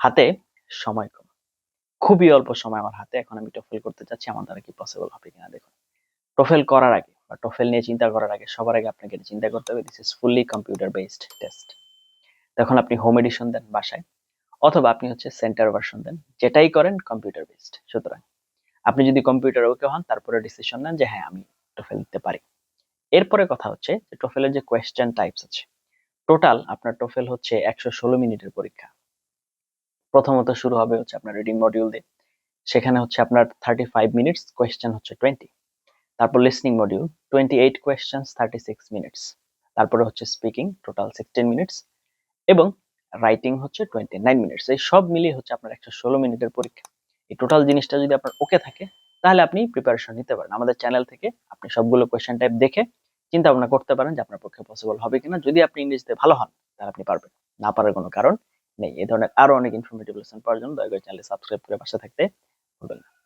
হাতে সময় কম, খুবই অল্প সময় আমার হাতে। এখন আমি টোফেল করতে চাচ্ছি, আমার দ্বারা কি পসিবল হবে কিনা দেখুন। টোফেল করার আগে বা টোফেল নিয়ে চিন্তা করার আগে সবার আগে আপনাকে চিন্তা করতে হবে this is fully computer based test. তখন আপনি হোম এডিশন দেন বাসায়, অথবা আপনি হচ্ছে সেন্টার ভার্সন দেন, যেটাই করেন কম্পিউটার বেসড। সুতরাং আপনি যদি কম্পিউটার ওকে হন, তারপরে ডিসিশন নেন যে হ্যাঁ আমি টোফেল দিতে পারি। এরপরে কথা হচ্ছে যে টোফেলের যে কোয়েশ্চেন টাইপস আছে, টোটাল আপনার টোফেল হচ্ছে 116 মিনিটের পরীক্ষা। প্রথমত শুরু হবে হচ্ছে আপনার রিডিং মডিউল দিয়ে, সেখানে হচ্ছে আপনার 35 মিনিটস, কোয়েশ্চেন হচ্ছে 20। তারপর লিসনিং মডিউল 28 কোয়েশ্চেন্স 36 মিনিটস। তারপরে হচ্ছে স্পিকিং টোটাল 16 মিনিটস, এবং রাইটিং হচ্ছে 29 মিনিটস। এই সব মিলিয়ে হচ্ছে আপনার 116 মিনিটের পরীক্ষা। এই টোটাল জিনিসটা যদি আপনার ওকে থাকে, তাহলে আপনি প্রিপারেশন নিতে পারেন। আমাদের চ্যানেল থেকে আপনি সবগুলো কোয়েশ্চেন টাইপ দেখে চিন্তা ভাবনা করতে পারেন যে আপনার পক্ষে পসিবল হবে কিনা। যদি আপনি ইংরেজিতে ভালো হন, তাহলে আপনি পারবেন, না পারার কোনো কারণ নেই। এই ধরনের আরো অনেক ইনফরমেটিভ লেসন পাওয়ার জন্য দয়া করে চ্যানেল সাবস্ক্রাইব করে পাশে থাকতে ভুলবেন না।